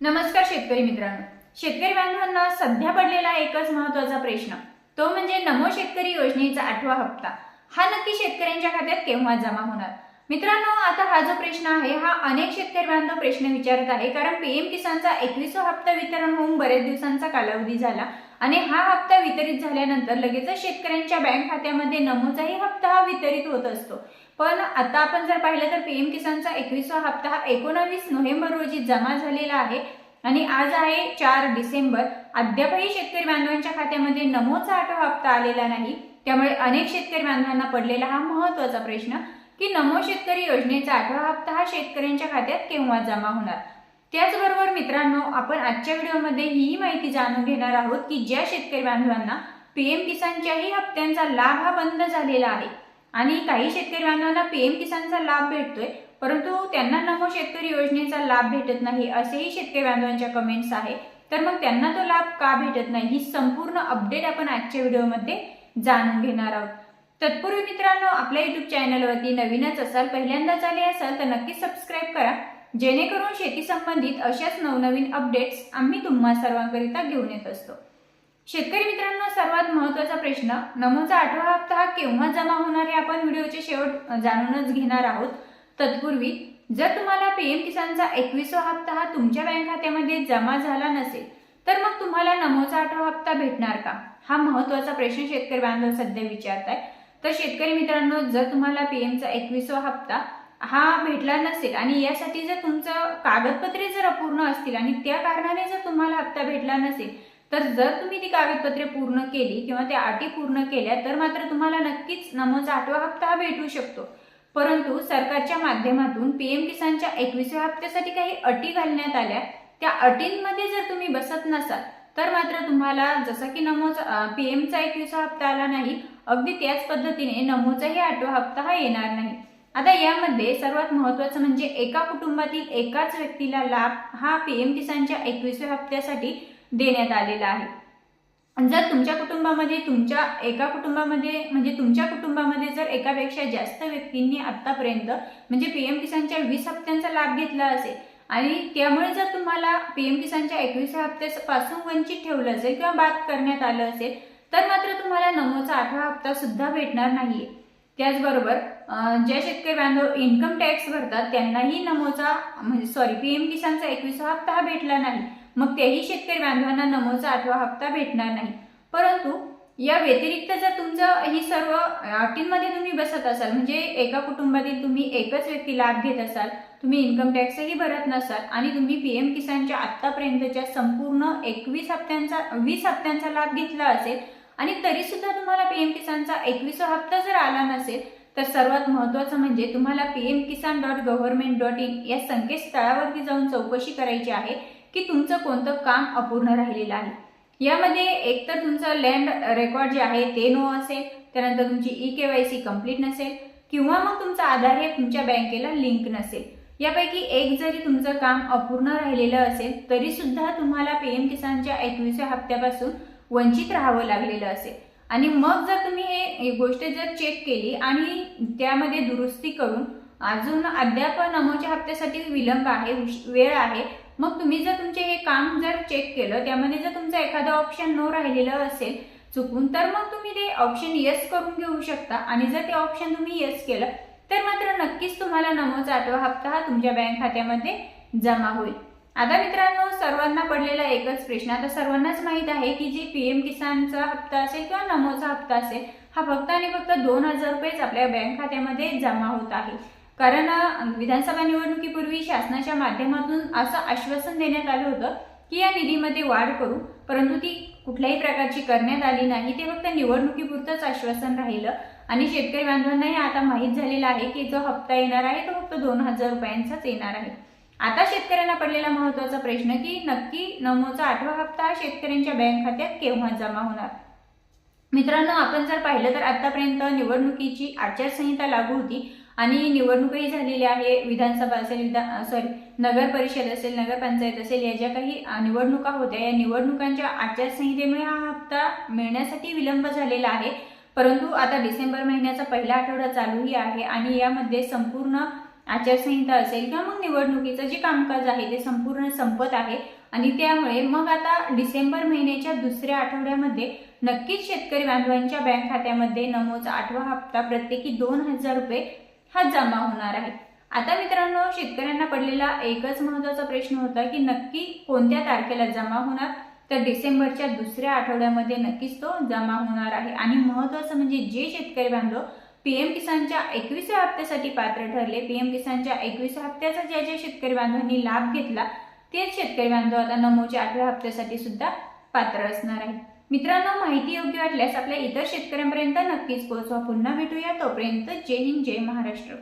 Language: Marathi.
नमस्कार शेतकरी मित्रांनो, शेतकरी बांधवांना सध्या पडलेला एकच महत्त्वाचा प्रश्न तो म्हणजे नमो शेतकरी योजनेचा 8वा हप्ता हा नक्की शेतकऱ्यांच्या खात्यात केव्हा जमा होणार। मित्रांनो, आता हा जो प्रश्न आहे हा अनेक शेतकरी बांधव प्रश्न विचारत आहे, कारण पीएम किसानचा 21वा हप्ता वितरण होऊन बरेच दिवसांचा कालावधी झाला आणि हा हप्ता वितरित झाल्यानंतर लगेचच शेतकऱ्यांच्या बँक खात्यामध्ये नमोचाही हप्ता हा वितरित होत असतो। पण आता आपण जर पाहिलं तर पीएम किसानचा 21वा हप्ता हा 19 नोव्हेंबर रोजी जमा झालेला आहे आणि आज आहे 4 डिसेंबर। अद्यापही शेतकरी बांधवांच्या खात्यामध्ये नमोचा 8वा हप्ता आलेला नाही। त्यामुळे अनेक शेतकरी बांधवांना पडलेला हा महत्त्वाचा प्रश्न की नमो शेतकरी योजनेचा 8वा हप्ता हा शेतकऱ्यांच्या खात्यात केव्हा जमा होणार। त्याचबरोबर मित्रांनो, आपण आजच्या व्हिडिओमध्ये ही माहिती जाणून घेणार आहोत की ज्या शेतकरी बांधवांना पीएम किसानच्याही हप्त्यांचा लाभ हा बंद झालेला आहे आणि काही शेतकरी बांधवांना पीएम किसानचा लाभ भेटतोय परंतु त्यांना नमो शेतकरी योजनेचा लाभ भेटत नाही, असेही शेतकरी बांधवांच्या कमेंट्स आहे। तर मग त्यांना तो लाभ का भेटत नाही ही संपूर्ण अपडेट आपण आजच्या व्हिडिओमध्ये जाणून घेणार आहोत। तत्पूर्वी मित्रांनो, आपल्या युट्यूब चॅनलवरती नवीनच असाल, पहिल्यांदाच आले असाल तर नक्की सबस्क्राईब करा, जेणेकरून शेती संबंधित अशाच नवनवीन अपडेट्स आम्ही तुम्हा सर्वांकरिता घेऊन येत असतो। शेतकरी मित्रांनो, सर्वात महत्त्वाचा प्रश्न नमोचा 8वा हप्ता हा केव्हा जमा होणार हे आपण व्हिडिओचे शेवट जाणूनच घेणार आहोत। तत्पूर्वी जर तुम्हाला पीएम किसानचा 21वा हप्ता हा तुमच्या बँक खात्यामध्ये जमा झाला नसेल तर मग तुम्हाला नमोचा 8वा हप्ता भेटणार का, हा महत्त्वाचा प्रश्न शेतकरी बांधव सध्या विचारताय। तर शेतकरी मित्रांनो, जर तुम्हाला पीएमचा 21वा हप्ता हा भेटला नसेल आणि यासाठी जर तुमचं कागदपत्रे जर अपूर्ण असतील आणि त्या कारणाने जर तुम्हाला हप्ता भेटला नसेल तर जर तुम्ही ती कागदपत्रे पूर्ण केली किंवा त्या अटी पूर्ण केल्या तर मात्र तुम्हाला नक्कीच नमोचा 8वा हप्ता हा भेटू शकतो। परंतु सरकारच्या माध्यमातून पीएम किसानच्या 21व्या हप्त्यासाठी काही अटी घालण्यात आल्या, त्या अटींमध्ये जर तुम्ही बसत नसाल तर मात्र तुम्हाला जसं की नमोचा पीएमचा 21वा हप्ता आला नाही, अगदी त्याच पद्धतीने नमोचाही 8वा हप्ता हा येणार नाही। आता यामध्ये सर्वात महत्त्वाचं म्हणजे एका कुटुंबातील एकाच व्यक्तीला लाभ हा पीएम किसानच्या 21व्या हप्त्यासाठी देण्यात आलेला आहे। जर तुमच्या कुटुंबामध्ये तुमच्या कुटुंबामध्ये जर एकापेक्षा जास्त व्यक्तींनी आतापर्यंत म्हणजे पीएम किसानच्या 20 हप्त्यांचा लाभ घेतला असेल आणि त्यामुळे जर तुम्हाला पीएम किसानच्या 21व्या हप्त्यापासून वंचित ठेवलं असेल किंवा बाद करण्यात आलं असेल तर मात्र तुम्हाला नमोचा 8वा हप्ता सुद्धा भेटणार नाहीये। त्याचबरोबर ज्या शेतकरी बांधव इन्कम टॅक्स भरतात त्यांनाही पीएम किसानचा 21वा हप्ता हा भेटला नाही, मग त्याही शेतकरी बांधवांना नमोचा 8वा हप्ता भेटणार नाही। परंतु या व्यतिरिक्त जर तुमचं ही सर्व अटींमध्ये तुम्ही बसत असाल, म्हणजे एका कुटुंबातील तुम्ही एकच व्यक्ती लाभ घेत असाल, तुम्ही इन्कम टॅक्सही भरत नसाल आणि तुम्ही पीएम किसानच्या आतापर्यंतच्या संपूर्ण 20 हप्त्यांचा लाभ घेतला असेल आणि तरी सुद्धा तुम्हाला पीएम किसानचा 21वा हप्ता जर आला नसेल तर सर्वात महत्त्वाचं म्हणजे तुम्हाला pmkisan.government.in या संकेतस्थळावरती जाऊन चौकशी करायची आहे की तुमचं कोणतं काम अपूर्ण राहिलेलं आहे। यामध्ये एकतर तुमचं लँड रेकॉर्ड जे आहे ते नो असेल, त्यानंतर तुमची eKYC कंप्लीट नसेल किंवा मग तुमचा आधार हे तुमच्या बँकेला लिंक नसेल। यापैकी एक जरी तुमचं काम अपूर्ण राहिलेलं असेल तरी सुद्धा तुम्हाला पीएम किसानच्या 21व्या हप्त्यापासून वंचित राहावं लागलेलं असेल आणि मग जर तुम्ही हे गोष्ट जर चेक केली आणि त्यामध्ये दुरुस्ती करून अजून अद्याप नमोच्या हप्त्यासाठी विलंब आहे, वेळ आहे, मग तुम्ही जर तुमचे हे काम जर चेक केलं त्यामध्ये जर तुमचं एखादं ऑप्शन नो राहिलेलं असेल चुकून तर मग तुम्ही ते ऑप्शन येस करून घेऊ शकता आणि जर ते ऑप्शन तुम्ही येस केलं तर मात्र नक्कीच तुम्हाला नमोचा 8वा हप्ता हा तुमच्या बँक खात्यामध्ये जमा होईल। आता मित्रांनो, सर्वांना पडलेला एकच प्रश्न, आता सर्वांनाच माहित आहे की जे पीएम किसानचा हप्ता असेल किंवा नमोचा हप्ता असेल हा फक्त आणि फक्त 2000 रुपयेच आपल्या बँक खात्यामध्ये जमा होत आहे। कारण विधानसभा निवडणुकीपूर्वी शासनाच्या माध्यमातून असं आश्वासन देण्यात आलं होतं की या निधीमध्ये वाढ करू, परंतु ती कुठल्याही प्रकारची करण्यात आली नाही, ते फक्त निवडणुकीपुरतंच आश्वासन राहिलं आणि शेतकरी बांधवांनाही आता माहीत झालेलं आहे की जो हप्ता येणार आहे तो फक्त 2000 रुपयांचाच येणार आहे। आता शेतकऱ्यांना पडलेला महत्त्वाचा प्रश्न की नक्की नमोचा 8वा हप्ता शेतकऱ्यांच्या बँक खात्यात केव्हा जमा होणार। मित्रांनो, आपण जर पाहिलं तर आतापर्यंत निवडणुकीची आचारसंहिता लागू होती आणि निवडणूकही झालेली आहे। विधानसभा असेल, नगर परिषद असेल, नगरपंचायत असेल, या ज्या काही निवडणुका होत्या या निवडणुकांच्या आचारसंहितेमुळे हा हप्ता मिळण्यासाठी विलंब झालेला आहे। परंतु आता डिसेंबर महिन्याचा पहिला आठवडा चालूही आहे आणि यामध्ये संपूर्ण आचारसंहिता असेल किंवा मग निवडणुकीचं जे कामकाज आहे ते संपूर्ण संपत आहे आणि त्यामुळे मग आता डिसेंबर महिन्याच्या दुसऱ्या आठवड्यामध्ये नक्कीच शेतकरी बांधवांच्या बँक खात्यामध्ये नमोचा 8वा हप्ता प्रत्येकी 2000 रुपये हा जमा होणार आहे। आता मित्रांनो, शेतकऱ्यांना पडलेला एकच महत्त्वाचा प्रश्न होता की नक्की कोणत्या तारखेला जमा होणार, तर डिसेंबरच्या दुसऱ्या आठवड्यामध्ये नक्कीच तो जमा होणार आहे। आणि महत्त्वाचं म्हणजे जे शेतकरी बांधव पीएम किसानच्या 21व्या हप्त्यासाठी पात्र ठरले, पीएम किसानच्या 21व्या हप्त्याचा ज्या शेतकरी बांधवांनी लाभ घेतला तेच शेतकरी बांधव आता नमोच्या 8व्या हप्त्यासाठी सुद्धा पात्र असणार आहे। मित्रांनो, माहिती योग्य वाटल्यास आपल्या इतर शेतकऱ्यांपर्यंत नक्कीच पोहोचवा। पुन्हा भेटूया, तोपर्यंत जय हिंद, जय महाराष्ट्र।